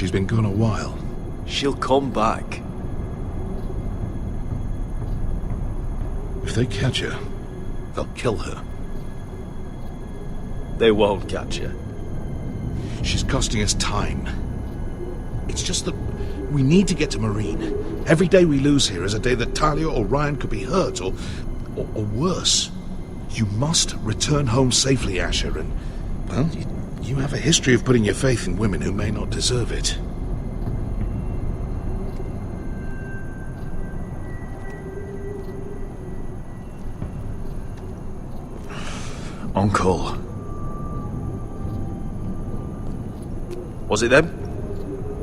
she's been gone a while. She'll come back. If they catch her, they'll kill her. They won't catch her. She's costing us time. It's just that we need to get to Marine. Every day we lose here is a day that Talia or Ryan could be hurt, or worse. You must return home safely, Asher, and, well, you have a history of putting your faith in women who may not deserve it. Uncle. Was it them?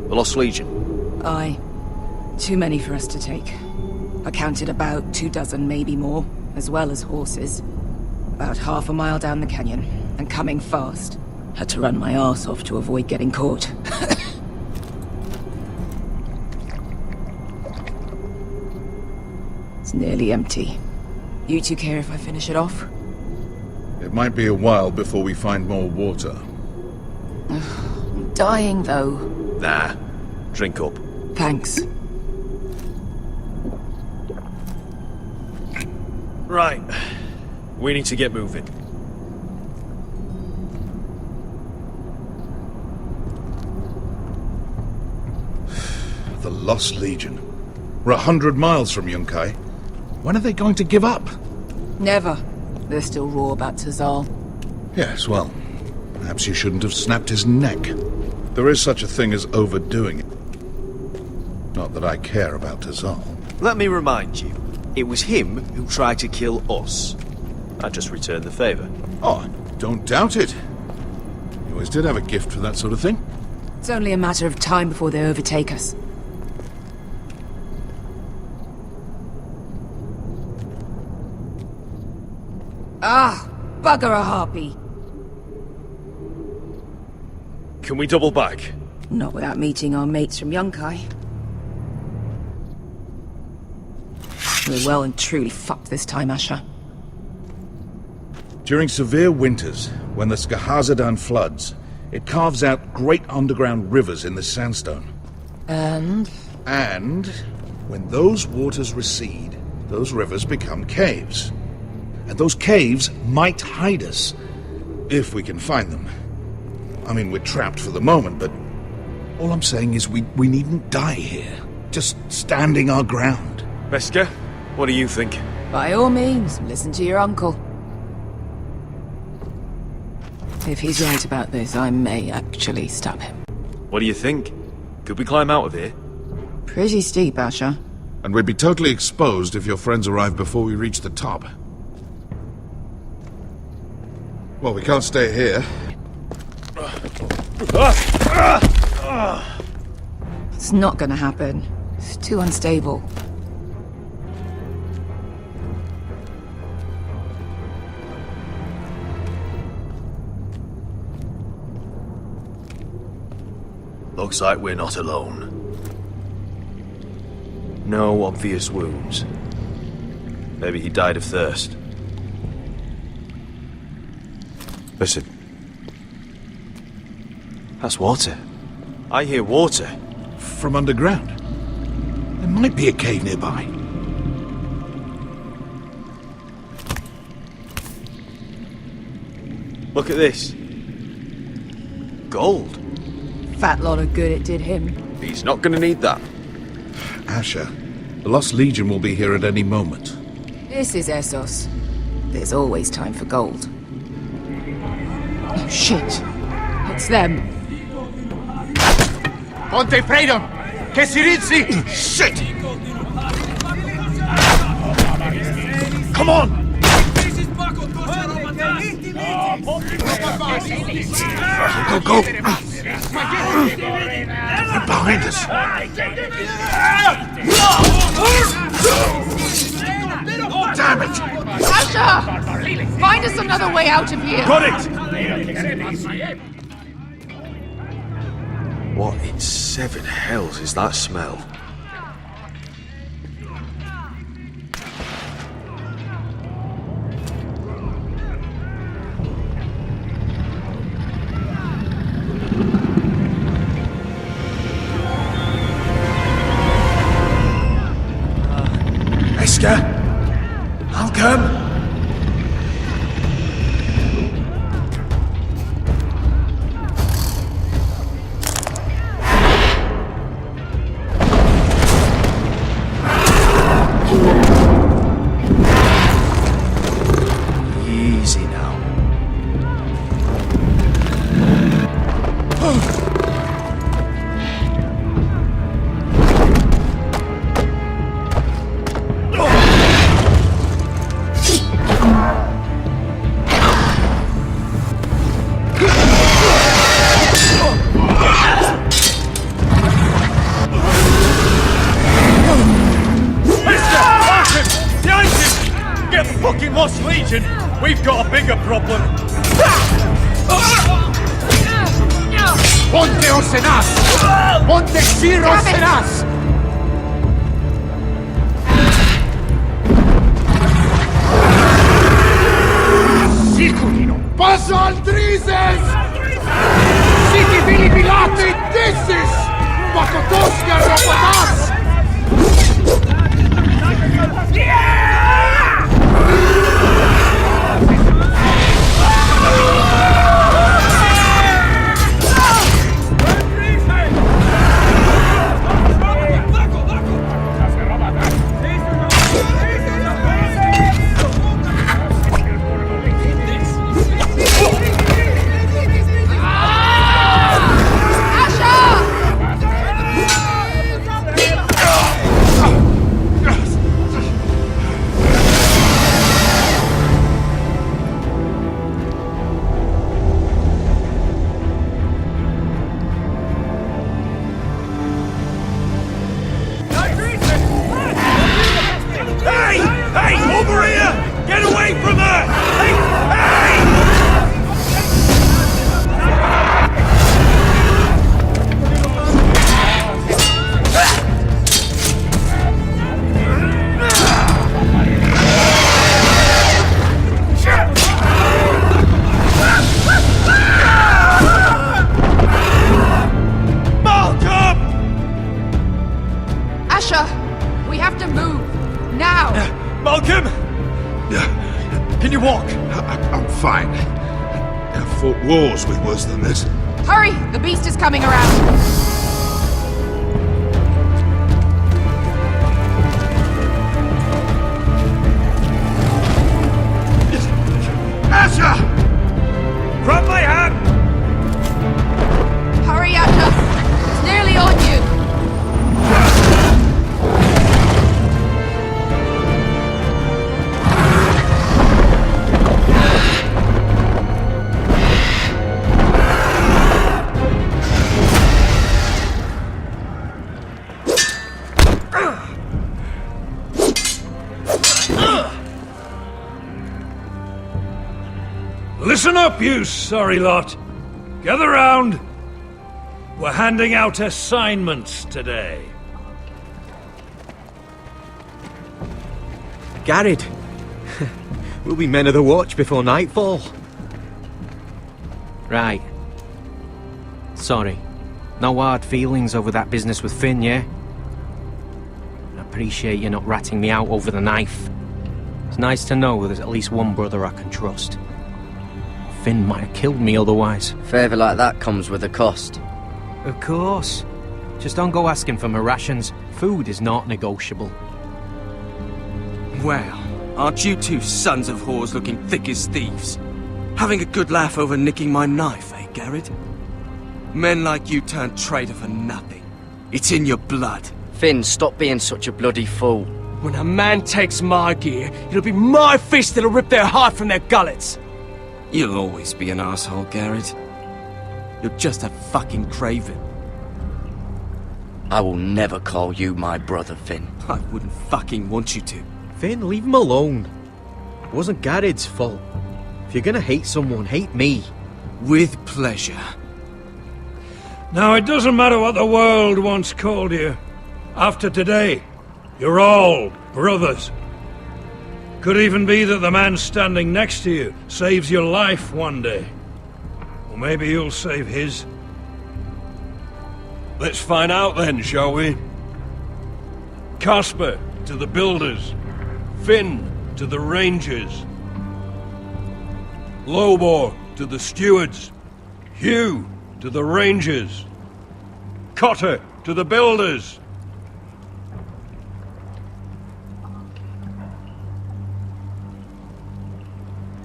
The Lost Legion? Aye. Too many for us to take. I counted about 24, maybe more, as well as horses. About half a mile down the canyon, and coming fast. Had to run my arse off to avoid getting caught. It's nearly empty. You two care if I finish it off? It might be a while before we find more water. I'm dying, though. Nah. Drink up. Thanks. Right. We need to get moving. The Lost Legion. We're 100 miles from Yunkai. When are they going to give up? Never. They're still raw about Tazal. Yes, well, perhaps you shouldn't have snapped his neck. There is such a thing as overdoing it. Not that I care about Tazal. Let me remind you, it was him who tried to kill us. I just returned the favor. Oh, don't doubt it. You always did have a gift for that sort of thing. It's only a matter of time before they overtake us. Ah! Bugger a harpy! Can we double back? Not without meeting our mates from Yunkai. We're well and truly fucked this time, Asher. During severe winters, when the Skahazadan floods, it carves out great underground rivers in the sandstone. And when those waters recede, those rivers become caves. And those caves might hide us, if we can find them. I mean, we're trapped for the moment, but all I'm saying is we needn't die here. Just standing our ground. Beska, what do you think? by all means, listen to your uncle. If he's right about this, I may actually stab him. What do you think? Could we climb out of here? Pretty steep, Asher. And we'd be totally exposed if your friends arrive before we reach the top. Well, we can't stay here. It's not gonna happen. It's too unstable. Looks like we're not alone. No obvious wounds. Maybe he died of thirst. Listen. That's water. I hear water. From underground. There might be a cave nearby. Look at this. Gold. Fat lot of good it did him. He's not gonna need that. Asher, the Lost Legion will be here at any moment. This is Essos. There's always time for gold. Oh, shit. It's them. Ponte freedom! Che si rizzi! Shit! Come on! Go, go! They're behind us! Damn it! Asher! Find us another way out of here! Got it! What in seven hells is that smell? Oscar? Malcolm? Easy now. Fucking Lost Legion! We've got a bigger problem! Ponte Osenas! Ponte Ciro Senas! Siculino! Passa Aldrises! Siti Vilipilate Dissis! Pakotoska Rapatas! We have to move! Now! Malcolm! Can you walk? I'm fine. I've fought wars with worse than this. Hurry! The beast is coming around! Asher! Grab my hand! Hurry, Asher! It's nearly on you! Listen up, you sorry lot. Gather round. We're handing out assignments today. Garrett. We'll be men of the watch before nightfall. Right. Sorry. No hard feelings over that business with Finn, yeah? I appreciate you not ratting me out over the knife. It's nice to know there's at least one brother I can trust. Finn might have killed me otherwise. Favour like that comes with a cost. Of course. Just don't go asking for my rations. Food is not negotiable. Well, aren't you two sons of whores looking thick as thieves? Having a good laugh over nicking my knife, eh, Garrett? Men like you turn traitor for nothing. It's in your blood. Finn, stop being such a bloody fool. When a man takes my gear, it'll be my fist that'll rip their heart from their gullets. You'll always be an asshole, Garrett. You're just a fucking craven. I will never call you my brother, Finn. I wouldn't fucking want you to. Finn, leave him alone. It wasn't Garrett's fault. If you're gonna hate someone, hate me. With pleasure. Now, it doesn't matter what the world once called you. After today, you're all brothers. Could even be that the man standing next to you saves your life one day. Or maybe you'll save his. Let's find out then, shall we? Casper, to the builders. Finn to the Rangers. Lobor to the stewards. Hugh to the Rangers. Cotter to the builders.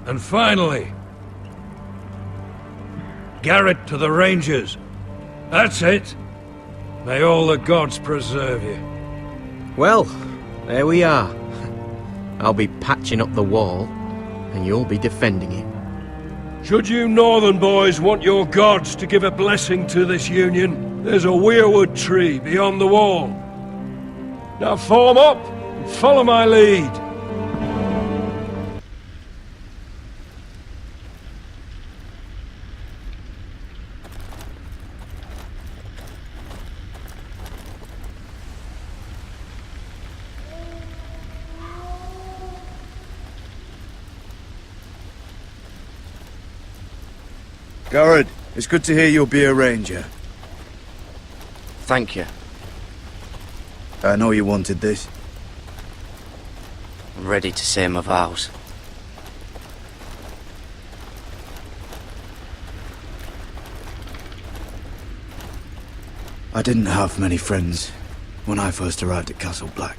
And finally, Garrett to the Rangers. That's it. May all the gods preserve you. Well, there we are. I'll be patching up the wall, and you'll be defending it. Should you northern boys want your gods to give a blessing to this union, there's a weirwood tree beyond the wall. Now form up and follow my lead. Garrett, it's good to hear you'll be a ranger. Thank you. I know you wanted this. I'm ready to say my vows. I didn't have many friends when I first arrived at Castle Black.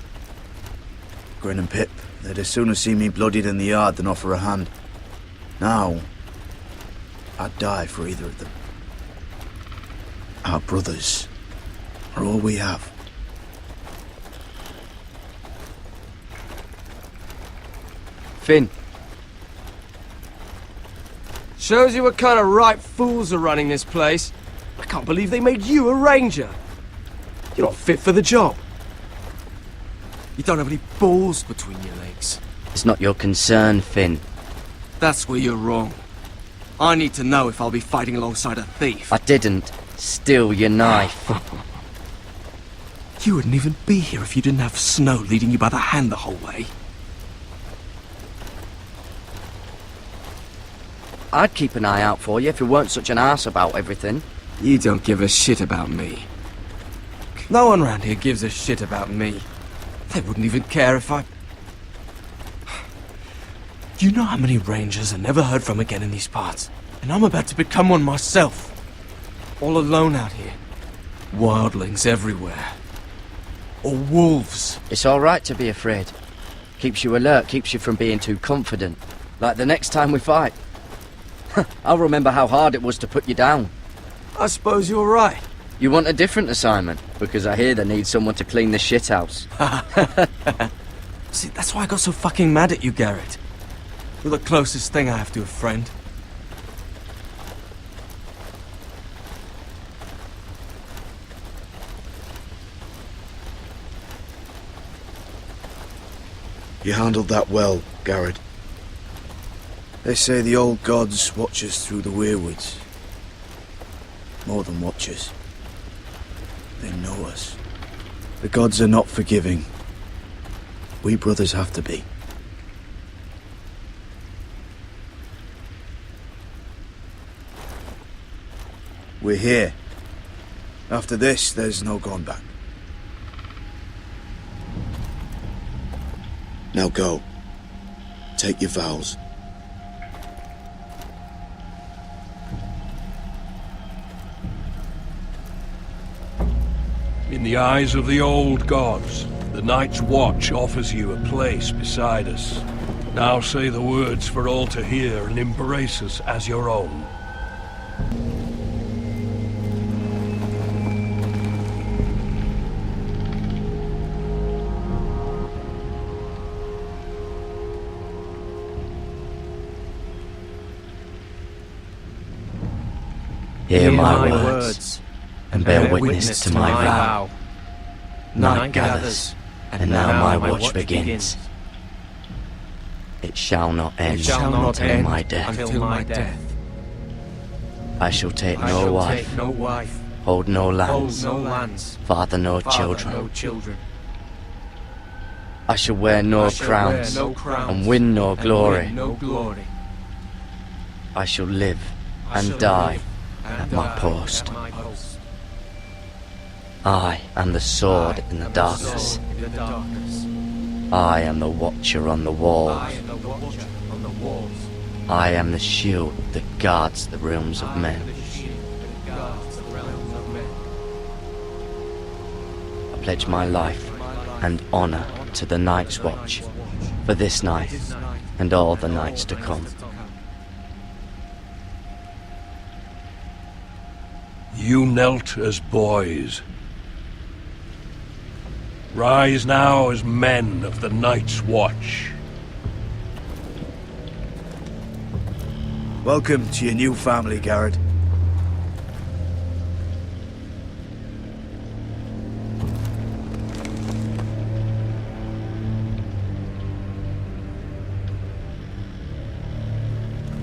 Grin and Pip, they'd as soon have seen me bloodied in the yard than offer a hand. Now, I'd die for either of them. Our brothers are all we have. Finn. Shows you what kind of right fools are running this place. I can't believe they made you a ranger. You're not fit for the job. You don't have any balls between your legs. It's not your concern, Finn. That's where you're wrong. I need to know if I'll be fighting alongside a thief. I didn't steal your knife. You wouldn't even be here if you didn't have Snow leading you by the hand the whole way. I'd keep an eye out for you if you weren't such an arse about everything. You don't give a shit about me. No one around here gives a shit about me. They wouldn't even care if I... You know how many rangers are never heard from again in these parts? And I'm about to become one myself. All alone out here. Wildlings everywhere. Or wolves. It's all right to be afraid. Keeps you alert, keeps you from being too confident. Like the next time we fight. I'll remember how hard it was to put you down. I suppose you're right. You want a different assignment? Because I hear they need someone to clean the shithouse. See, that's why I got so fucking mad at you, Garrett. You're the closest thing I have to a friend. You handled that well, Garrett. They say the old gods watch us through the weirwoods. More than watch us. They know us. The gods are not forgiving. We brothers have to be. We're here. After this, there's no going back. Now go. Take your vows. In the eyes of the old gods, the Night's Watch offers you a place beside us. Now say the words for all to hear and embrace us as your own. Hear my words, and bear witness to my vow. Night gathers, and now my watch begins. It shall not end until my death. I shall take no wife, hold no lands, father no children. I shall wear no crowns, and win no glory. I shall live and die at my post. I am the sword in the darkness. I am the watcher on the walls. I am the watcher on the walls. I am the shield that guards the realms of men. I pledge my life and honor to the Night's Watch for this night and all the nights to come. You knelt as boys. Rise now as men of the Night's Watch. Welcome to your new family, Garrett.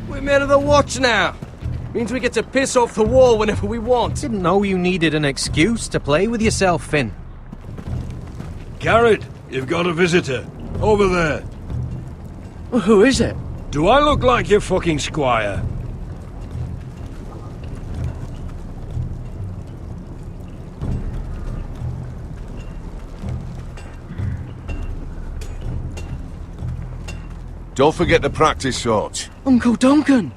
We're men of the watch now. Means we get to piss off the wall whenever we want. Didn't know you needed an excuse to play with yourself, Finn. Garrett, you've got a visitor. Over there. Well, who is it? Do I look like your fucking squire? Don't forget the practice swords. Uncle Duncan!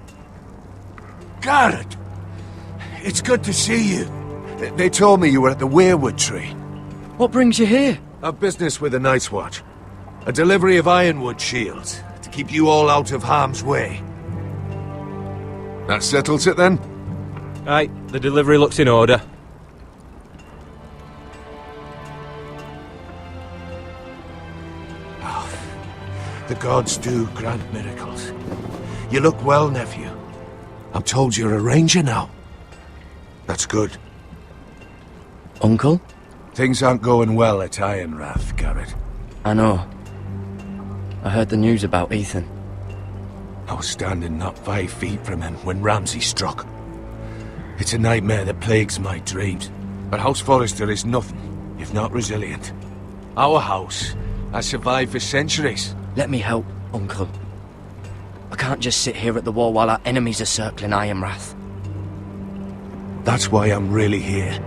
Garrett! It's good to see you. They told me you were at the weirwood tree. What brings you here? A business with the Night's Watch. A delivery of ironwood shields to keep you all out of harm's way. That settles it then? Aye, the delivery looks in order. The gods do grant miracles. You look well, nephew. I'm told you're a ranger now. That's good. Uncle? Things aren't going well at Ironrath, Garrett. I know. I heard the news about Ethan. I was standing not 5 feet from him when Ramsay struck. It's a nightmare that plagues my dreams. But House Forrester is nothing, if not resilient. Our house has survived for centuries. Let me help, Uncle. I can't just sit here at the wall while our enemies are circling Ironrath. That's why I'm really here.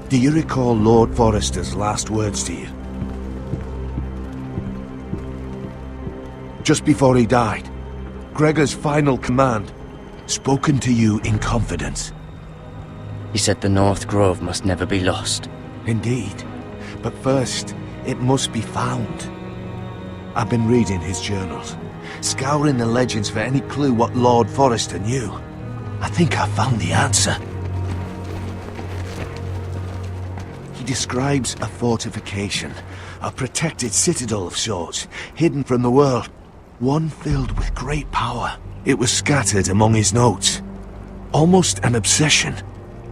Do you recall Lord Forrester's last words to you? Just before he died, Gregor's final command, spoken to you in confidence. He said the North Grove must never be lost. Indeed. But first, it must be found. I've been reading his journals, scouring the legends for any clue what Lord Forrester knew. I think I found the answer. He describes a fortification, a protected citadel of sorts, hidden from the world, one filled with great power. It was scattered among his notes. Almost an obsession.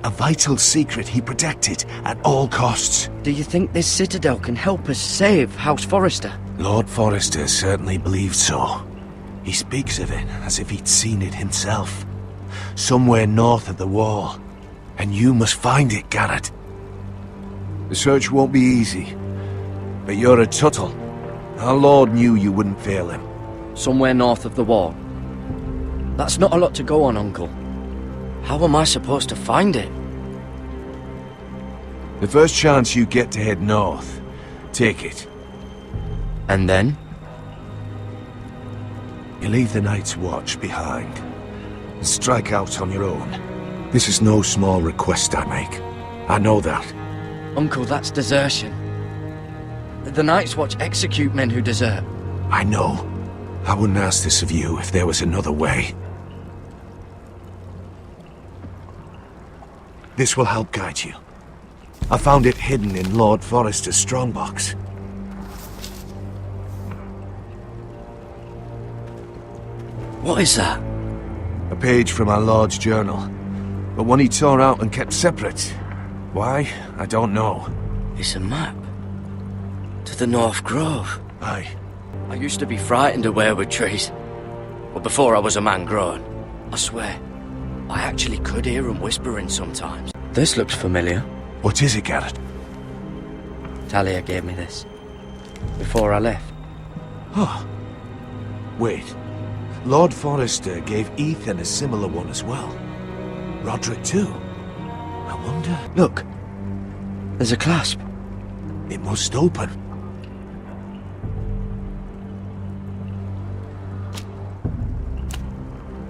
A vital secret he protected at all costs. Do you think this citadel can help us save House Forrester? Lord Forrester certainly believed so. He speaks of it as if he'd seen it himself. Somewhere north of the wall. And you must find it, Garrett. The search won't be easy. But you're a Tuttle. Our Lord knew you wouldn't fail him. Somewhere north of the wall. That's not a lot to go on, Uncle. How am I supposed to find it? The first chance you get to head north, take it. And then? You leave the Night's Watch behind. And strike out on your own. This is no small request I make. I know that. Uncle, that's desertion. The Night's Watch execute men who desert. I know. I wouldn't ask this of you if there was another way. This will help guide you. I found it hidden in Lord Forrester's strongbox. What is that? A page from our Lord's journal, but one he tore out and kept separate. Why? I don't know. It's a map. To the North Grove. Aye. I used to be frightened of weirwood trees. But before I was a man grown, I swear, I actually could hear them whispering sometimes. This looks familiar. What is it, Garrett? Talia gave me this. Before I left. Oh. Wait. Lord Forrester gave Ethan a similar one as well. Roderick too. I wonder... Look. There's a clasp. It must open.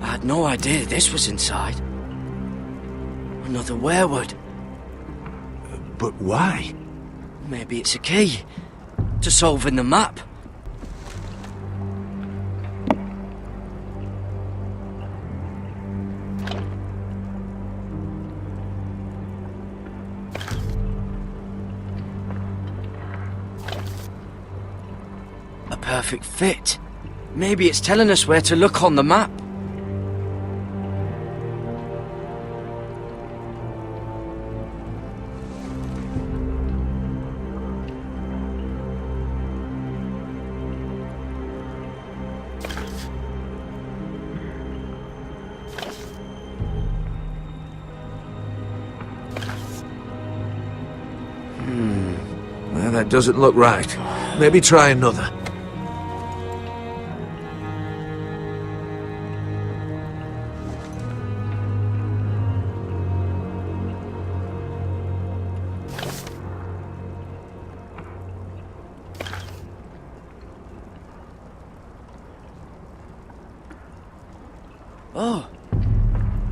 I had no idea this was inside. Another werewood. But why? Maybe it's a key to solving the map. A perfect fit. Maybe it's telling us where to look on the map. Well, that doesn't look right. Maybe try another. Oh,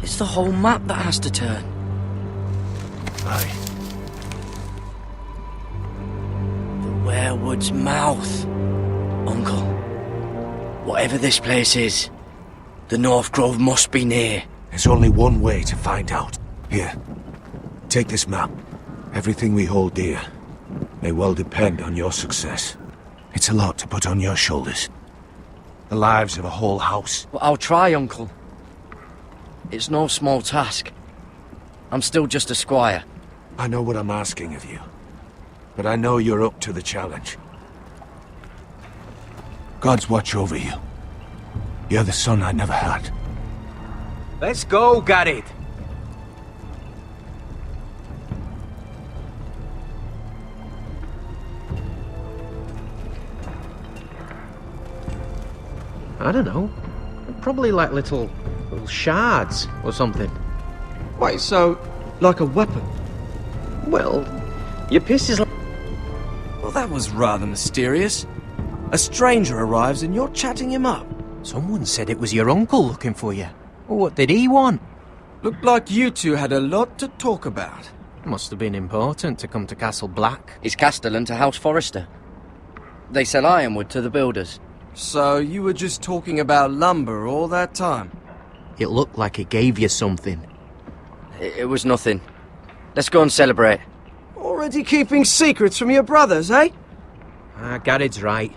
it's the whole map that has to turn. Aye. The werewood's mouth. Uncle, whatever this place is, the North Grove must be near. There's only one way to find out. Here, take this map. Everything we hold dear may well depend on your success. It's a lot to put on your shoulders. The lives of a whole house. Well, I'll try, Uncle. It's no small task. I'm still just a squire. I know what I'm asking of you, but I know you're up to the challenge. God's watch over you. You're the son I never had. Let's go, Garrett. I don't know. Probably like little shards or something. Wait, so, like a weapon? Well, your piss is like... Well, that was rather mysterious. A stranger arrives and you're chatting him up. Someone said it was your uncle looking for you. What did he want? Looked like you two had a lot to talk about. Must have been important to come to Castle Black. It's Castellan to House Forrester. They sell ironwood to the builders. So you were just talking about lumber all that time? It looked like he gave you something. It was nothing. Let's go and celebrate. Already keeping secrets from your brothers, eh? Garrett's right.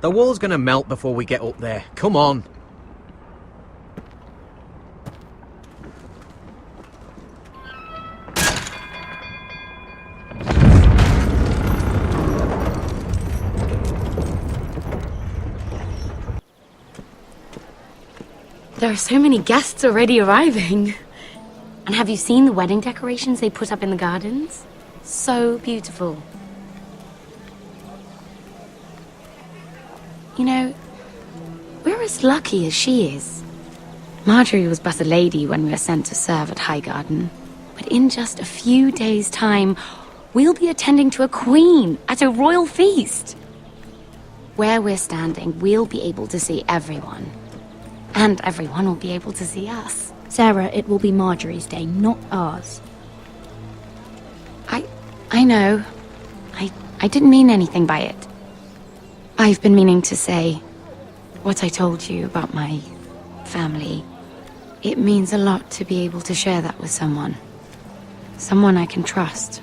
The wall's gonna melt before we get up there. Come on. There are so many guests already arriving. And have you seen the wedding decorations they put up in the gardens? So beautiful. You know, we're as lucky as she is. Marjorie was but a lady when we were sent to serve at Highgarden. But in just a few days' time, we'll be attending to a queen at a royal feast. Where we're standing, we'll be able to see everyone. And everyone will be able to see us. Sarah, it will be Marjorie's day, not ours. I know. I didn't mean anything by it. I've been meaning to say what I told you about my family. It means a lot to be able to share that with someone. Someone I can trust.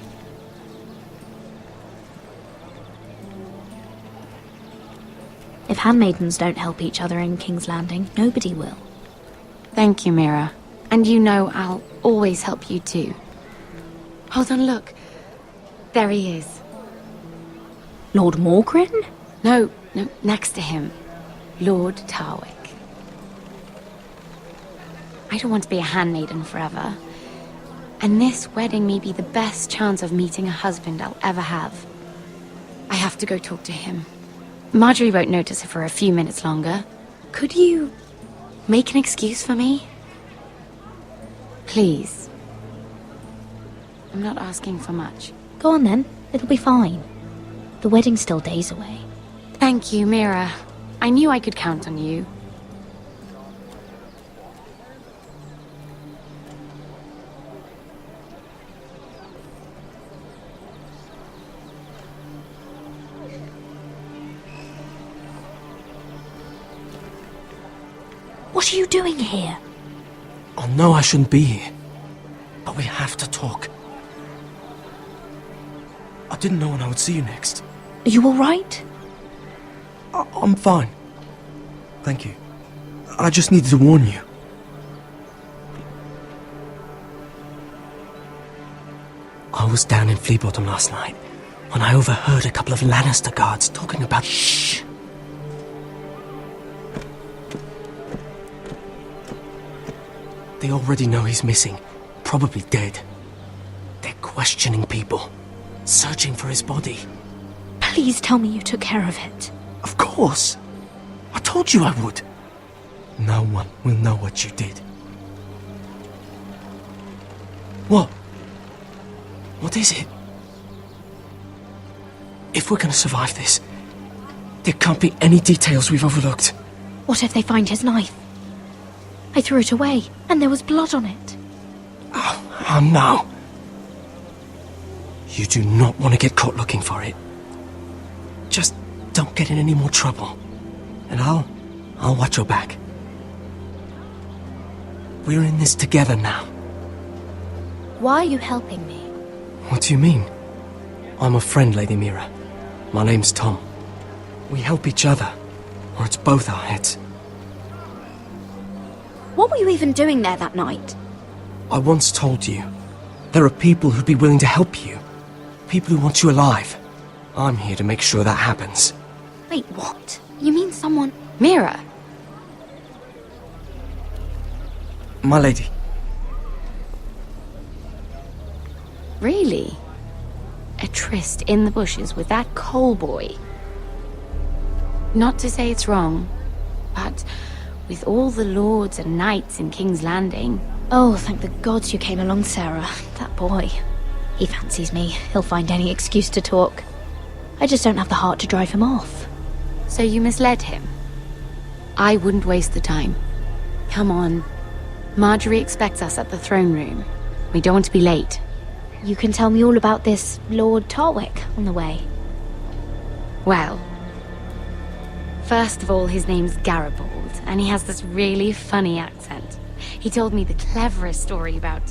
If handmaidens don't help each other in King's Landing, nobody will. Thank you, Mira. And you know I'll always help you too. Hold on, look. There he is. Lord Morgrin? No, next to him. Lord Tarwick. I don't want to be a handmaiden forever. And this wedding may be the best chance of meeting a husband I'll ever have. I have to go talk to him. Marjorie won't notice it for a few minutes longer. Could you make an excuse for me? Please. I'm not asking for much. Go on then, it'll be fine. The wedding's still days away. Thank you, Mira. I knew I could count on you. What are you doing here? I know I shouldn't be here, but we have to talk. I didn't know when I would see you next. Are you alright? I'm fine. Thank you. I just needed to warn you. I was down in Fleabottom last night when I overheard a couple of Lannister guards talking about... Shh! They already know he's missing, probably dead. They're questioning people, searching for his body. Please tell me you took care of it. Of course! I told you I would! No one will know what you did. What? What is it? If we're gonna survive this, there can't be any details we've overlooked. What if they find his knife? I threw it away, and there was blood on it. Oh no. You do not want to get caught looking for it. Just don't get in any more trouble. And I'll watch your back. We're in this together now. Why are you helping me? What do you mean? I'm a friend, Lady Mira. My name's Tom. We help each other, or it's both our heads. What were you even doing there that night? I once told you, there are people who'd be willing to help you. People who want you alive. I'm here to make sure that happens. Wait, what? You mean someone... Mira! My lady. Really? A tryst in the bushes with that coal boy? Not to say it's wrong, but with all the lords and knights in King's Landing... Oh, thank the gods you came along, Sarah. That boy. He fancies me. He'll find any excuse to talk. I just don't have the heart to drive him off. So you misled him? I wouldn't waste the time. Come on. Marjorie expects us at the throne room. We don't want to be late. You can tell me all about this Lord Tarwick on the way. Well, first of all, his name's Garibald, and he has this really funny accent. He told me the cleverest story about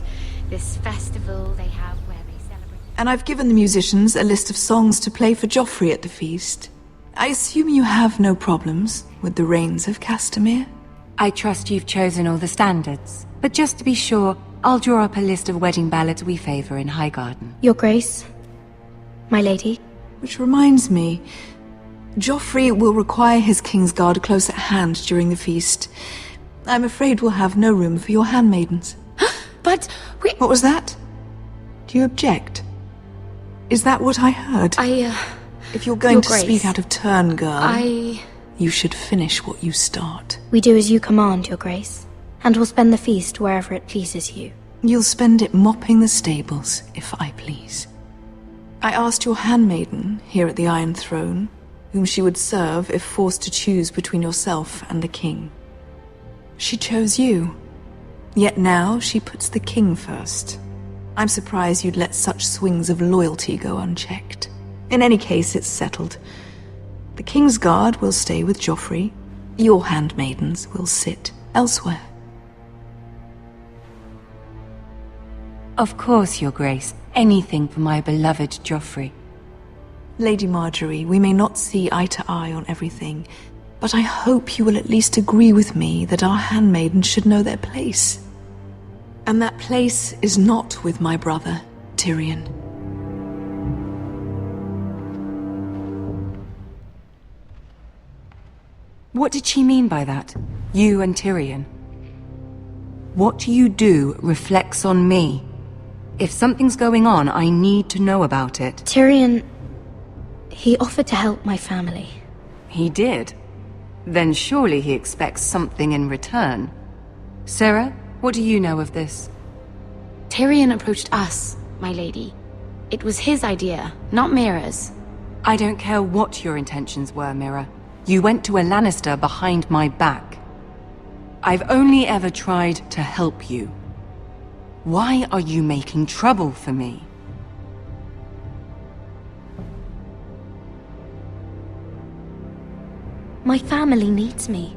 this festival they have where they celebrate... And I've given the musicians a list of songs to play for Joffrey at the feast. I assume you have no problems with the Rains of Castamere? I trust you've chosen all the standards. But just to be sure, I'll draw up a list of wedding ballads we favor in Highgarden. Your Grace, my lady. Which reminds me, Joffrey will require his Kingsguard close at hand during the feast. I'm afraid we'll have no room for your handmaidens. But we... What was that? Do you object? Is that what I heard? If you're going to speak out of turn, girl, you should finish what you start. We do as you command, Your Grace, and we'll spend the feast wherever it pleases you. You'll spend it mopping the stables, if I please. I asked your handmaiden, here at the Iron Throne, whom she would serve if forced to choose between yourself and the king. She chose you. Yet now she puts the king first. I'm surprised you'd let such swings of loyalty go unchecked. In any case, it's settled. The Kingsguard will stay with Joffrey. Your handmaidens will sit elsewhere. Of course, Your Grace. Anything for my beloved Joffrey. Lady Marjorie, we may not see eye to eye on everything, but I hope you will at least agree with me that our handmaidens should know their place. And that place is not with my brother, Tyrion. What did she mean by that? You and Tyrion? What you do reflects on me. If something's going on, I need to know about it. Tyrion... he offered to help my family. He did? Then surely he expects something in return. Sarah, what do you know of this? Tyrion approached us, my lady. It was his idea, not Mira's. I don't care what your intentions were, Mira. You went to a Lannister behind my back. I've only ever tried to help you. Why are you making trouble for me? My family needs me.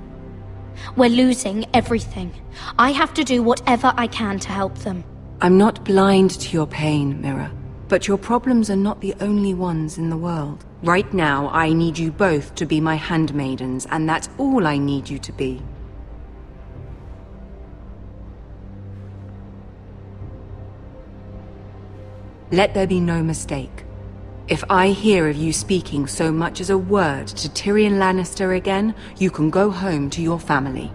We're losing everything. I have to do whatever I can to help them. I'm not blind to your pain, Mira. But your problems are not the only ones in the world. Right now, I need you both to be my handmaidens, and that's all I need you to be. Let there be no mistake. If I hear of you speaking so much as a word to Tyrion Lannister again, you can go home to your family.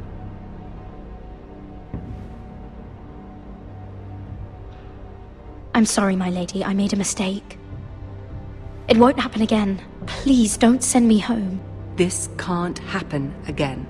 I'm sorry, my lady. I made a mistake. It won't happen again. Please don't send me home. This can't happen again.